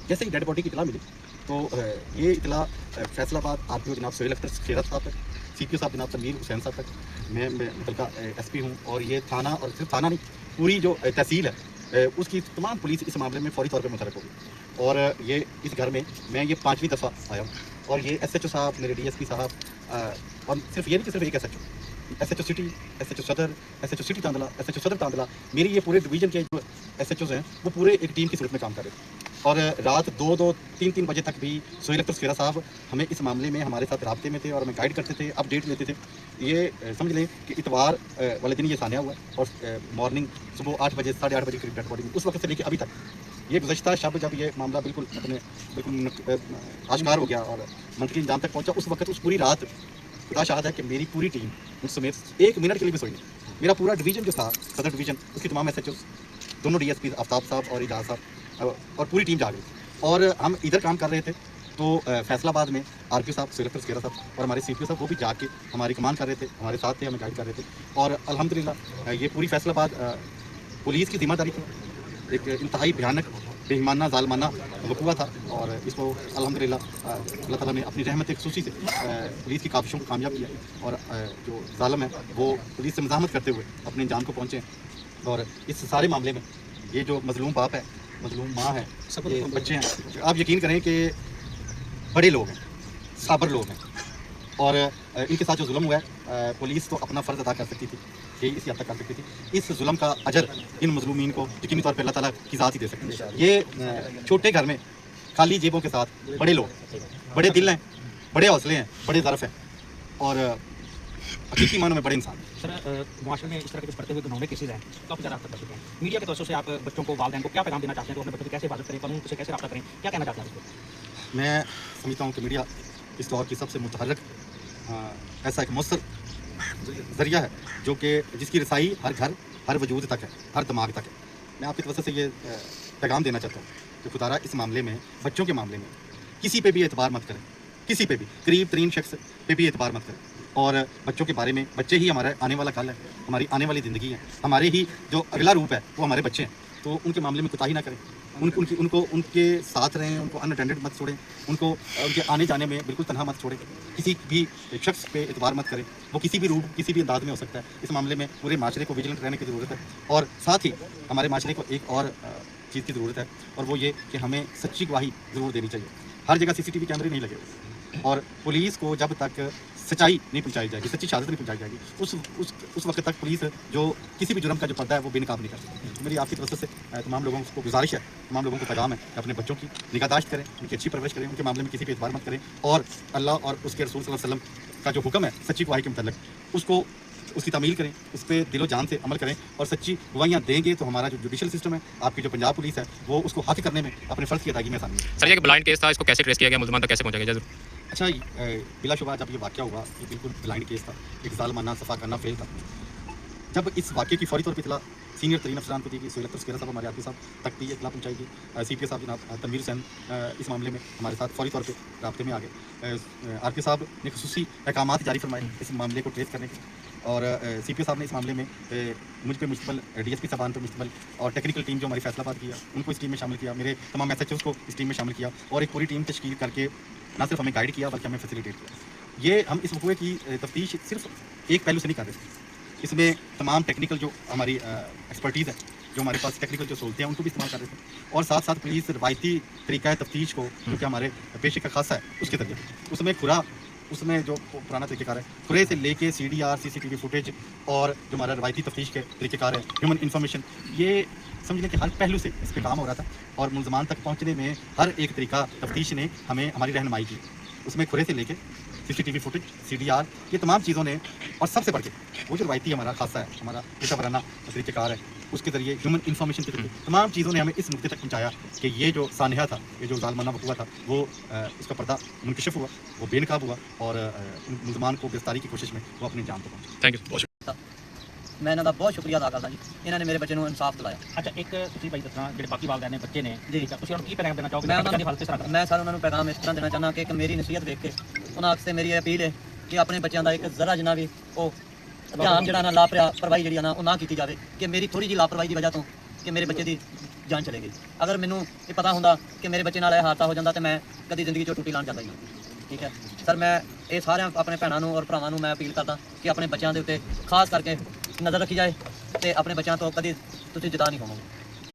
जैसे ही dead body की इतला मिली तो ये इतला फैसलाबाद आरपीओ जनाब सोहेल अख्तर शेरत साहब तक, सीपीओ साहब जनाब तनवीर हुसैन साहब तक, मैं बल्कि एसपी हूँ, और ये थाना और सिर्फ थाना नहीं पूरी जो तहसील है उसकी तमाम पुलिस इस मामले में फौरी तौर पर मुतहरक होगी। और ये इस घर में मैं ये 5वीं दफ़ा आया हूँ, और ये SHO साहब, मेरे DSP साहब, और सिर्फ ये नहीं कि सिर्फ एक SHO सिटी, SHO सदर, SHO सिटी तांदला, SHO सदर तांदला, मेरी ये पूरे डिवीज़न के जो SHOs हैं वो पूरे एक टीम की सूरत में काम कर रहे थे। और रात 2-2, 3-3 बजे तक भी सोहेल अख्तर शेरा साहब हमें इस मामले में हमारे साथ राब्ते में थे और हमें गाइड करते थे, अपडेट लेते थे। ये समझ लें कि इतवार वाले दिन ये सान्या हुआ है, और मॉर्निंग सुबह 8 बजे, 8:30 बजे करीब डेड बॉडी, उस वक्त से लेकर अभी तक, ये गुज़श्ता शब जब ये मामला बिल्कुल आश्कार हो गया और मंत्री इंजाम तक पहुंचा, उस वक्त उस पूरी रात खुदा शाहद है कि मेरी पूरी टीम उस समेत 1 मिनट के लिए भी सोई नहीं। मेरा पूरा डिवीज़न जो था, सदर डिवीज़न, उसकी तमाम SHOs, दोनों DSP आफ्ताब साहब और इजाज़ साहब, और पूरी टीम जा गई। और हम इधर काम कर रहे थे तो फैसलाबाद में आरपीओ साहब सोहेल अख्तर शेरा साहब और हमारे CPO साहब वो भी जाके हमारी कमान कर रहे थे, हमारे साथ थे, हमें गाइड कर रहे थे। और अल्हम्दुलिल्लाह ये पूरी फैसलाबाद पुलिस की जिम्मेदारी थी। एक इंतहाई भयानक, बेईमाना, ज़ालिमाना वक़ूआ था, और इसको अल्हम्दुलिल्लाह अल्लाह ताला ने अपनी रहमत ख़ुसूसी से पुलिस की काबिशों को कामयाब किया, और जो ज़ालिम है वो पुलिस से मज़ाहमत करते हुए अपने अंजाम को पहुँचे। और इस सारे मामले में ये जो मज़लूम बाप है, मज़लूम माँ है, सब ये बच्चे हैं, आप यकीन करें कि बड़े लोग हैं, साबर लोग हैं, और इनके साथ जो जुल्म हुआ है पुलिस तो अपना फ़र्ज़ अदा कर सकती थी, ये इसी हद तक कर सकती थी। इस जुल्म का अजर इन मज़लूमीन को यकीनी तौर पर अल्लाह ताला की ज़ात ही दे सकती है। ये छोटे घर में खाली जेबों के साथ बड़े लोग, बड़े दिल हैं, बड़े हौसले हैं, बड़े ज़रफ़ हैं, और हकीकी मानों में बड़े इंसान। सर, मुआशरे में इस तरह के कुछ बढ़ते हुए घिनौने केसेज हैं, तो आप ज़रा कर चुके हैं, मीडिया के तौर से आप बच्चों को, वालिदैन को क्या पैगाम देना चाहते हैं, तो अपने बच्चों की कैसे हिफाजत करें, कानून से कैसे रब्ता करें, क्या कहना चाहते हैं उसको? मैं समझता हूँ कि मीडिया इस दौर की सबसे मुतहर्रिक ऐसा एक मौसर ज़रिया है जो कि जिसकी रसाई हर घर, हर वजूद तक है, हर दिमाग तक है। मैं आपकी तरफ से ये पैगाम देना चाहता हूँ कि खुदारा इस मामले में, बच्चों के मामले में किसी पे भी एतबार मत करें, किसी पे भी, करीब तरीन शख्स पे भी एतबार मत करें। और बच्चों के बारे में, बच्चे ही हमारा आने वाला कल है, हमारी आने वाली ज़िंदगी है, हमारे ही जो अगला रूप है वो हमारे बच्चे हैं, तो उनके मामले में कोताही ना करें, उनको उनके साथ रहें, उनको अनअटेंडेड मत छोड़ें, उनको उनके आने जाने में बिल्कुल तनहा मत छोड़ें, किसी भी शख्स पे एतबार मत करें, वो किसी भी रूप, किसी भी अंदाज में हो सकता है। इस मामले में पूरे माशरे को विजिलेंट रहने की ज़रूरत है, और साथ ही हमारे माशरे को एक और चीज़ की ज़रूरत है, और वो ये कि हमें सच्ची गवाही ज़रूर देनी चाहिए। हर जगह CCTV कैमरे नहीं लगे, और पुलिस को जब तक सच्चाई नहीं पहुंचाई जाएगी, सच्ची शहादत नहीं पहुंचाई जाएगी, उस वक्त तक पुलिस जो किसी भी जुर्म का जो पर्दा है वो बेनकाब नहीं कर सकती। मेरी आपकी तरफ से तमाम लोगों को गुजारिश है, तमाम लोगों को पैगाम है कि अपने बच्चों की निगाहदाश्त करें, उनकी अच्छी परवरिश करें, उनके मामले में किसी पे एतबार मत करें, और अल्लाह और उसके रसूल सल्लल्लाहु अलैहि वसल्लम का जो हुक्म है सच्ची गवाही के मुतल्लिक, उसकी तामील करें, उस पर दिलो जान से अमल करें, और सच्ची गवाहियाँ देंगे तो हमारा जो जुडिशल सिस्टम है, आपकी जो पंजाब पुलिस है, वो उसको हासिल करने में अपने फ़र्ज़ की अदायगी में आसानी है। सर, ये ब्लाइंड केस था, इसको कैसे ट्रेस किया गया, मुलजमान तक कैसे पहुंचा गया? अच्छा, बिलाशुबा जब ये वाक़या हुआ, ये बिल्कुल ब्लाइंड केस था, एक ज़ालिमाना सफ़ा करना फेल था। जब इस वाक़े की फ़ौरी तौर पर इतला सीनियर तरीन अफसरान को दी गई, सोहेल अख्तर शेरा साहब, हमारे आरपी साहब तक भी इतला पहुँचाई गई, CPO साहब जनाब तनवीर हुसैन इस मामले में हमारे साथ फ़ौरी तौर पर राब्ते में आ गए। आरपी साहब ने खुसूसी अहकामात जारी फरमाए इस मामले को ट्रेस करने के, और CPO साहब ने इस मामले में मुझ पर मुश्तमल, DSP साहबान पर मुश्तमल, और टेक्निकल टीम जो हमारी फैसलाबाद की है उनको इस टीम में शामिल किया, मेरे तमाम SHOs को इस टीम में शामिल किया, और एक पूरी टीम तश्कील करके ना सिर्फ हमें गाइड किया बल्कि हमें फैसिलिटेट किया। ये हम इस वक़ूए की तफ्तीश सिर्फ एक पहलू से नहीं कर रहे, इसमें तमाम टेक्निकल जो हमारी एक्सपर्टीज़ है, जो हमारे पास टेक्निकल जो सहूलतें हैं उनको भी इस्तेमाल कर रहे थे, और साथ साथ पुलिस रवायती तरीका है तफ्तीश को, जो कि हमारे पेशे का खासा है, उसके तरीके उसमें जो पुराना तरीक़ेकार है, खुरे से लेके CDR, CCTV फुटेज, और जो हमारा रवायती तफ्तीश के तरीक़ेकार है, ह्यूमन इन्फॉर्मेशन, ये समझ लें कि हर पहलू से इस पर काम हो रहा था, और मुल्ज़मान तक पहुँचने में हर एक तरीका तफ्तीश ने हमें हमारी रहनुमाई की। उसमें खुरे से लेके CCTV फुटेज, CDR, ये तमाम चीज़ों ने, और सबसे बढ़ के वो जो रवायती हमारा खासा है, हमारा पेशा तरीक़ेकार है, उसके ज़रिए ह्यूमन इन्फॉर्मेशन के ज़रिए तमाम चीज़ों ने हमें इस नुक्ते तक पहुँचाया कि ये जो सानहा था, ये जो ज़ालिमाना वक़ूआ था, वो उसका पर्दा मुनकशिफ हुआ, वो बेनकाब हुआ, और मुल्ज़मान को गिरफ्तारी की कोशिश में वो अपने जान को पहुँचा। Thank you. मैं इन्हों का बहुत शुक्रिया अदा करता जी, इन्होंने मेरे बच्चे को इंसाफ दिलाया। अच्छा, एक ਤੁਸੀਂ ਭਾਈ ਦੱਸਣਾ ਜਿਹੜੇ ਬਾਕੀ ਵਾਲਿदैन ਨੇ, ਬੱਚੇ ਨੇ ਜੀ, ਤੁਸੀਂ ਉਹਨਾਂ ਨੂੰ ਕੀ ਪੈगाम ਦੇਣਾ ਚਾਹੋਗੇ? मैं ਬੱਚਿਆਂ ਦੀ उन्होंने ਹਾਲਤ ਇਸ ਤਰ੍ਹਾਂ मैं सर उन्होंने पैगाम इस तरह देना चाहना कि एक मेरी नसीहत देख के उन्होंने अक्सर मेरी अपील है कि अपने बच्चों का एक जरा जिन्ना भी वो ध्यान जरा ना लापरवाही जी ना वो ना की जाए, कि मेरी थोड़ी जी लापरवाही की वजह तो कि मेरे बच्चे की ਜਾਨ ਚਲੇ ਗਈ। ਅਗਰ ਮੈਨੂੰ ਇਹ ਪਤਾ ਹੁੰਦਾ ਕਿ ਮੇਰੇ ਬੱਚੇ ਨਾਲ ਇਹ ਹਾਦਸਾ ਹੋ ਜਾਂਦਾ ਤੇ ਮੈਂ ਕਦੀ ਜ਼ਿੰਦਗੀ 'ਚੋਂ ਟੁੱਟੀ ਲਾਉਣ ਜਾਂਦਾ ਹੀ ਨਹੀਂ। ਠੀਕ ਹੈ ਸਰ, ਮੈਂ ਇਹ ਸਾਰਿਆਂ ਆਪਣੇ ਭੈਣਾਂ ਨੂੰ ਔਰ ਭਰਾਵਾਂ ਨੂੰ ਮੈਂ ਅਪੀਲ ਕਰਦਾ ਕਿ ਆਪਣੇ ਬੱਚਿਆਂ ਦੇ ਉੱਤੇ ਖਾਸ ਕਰਕੇ ਨਜ਼ਰ ਰੱਖੀ ਜਾਏ ਤੇ ਆਪਣੇ ਬੱਚਿਆਂ ਤੋਂ ਕਦੀ ਤੁਸੀਂ ਜੁਦਾ ਨਹੀਂ ਹੋਵੋਗੇ।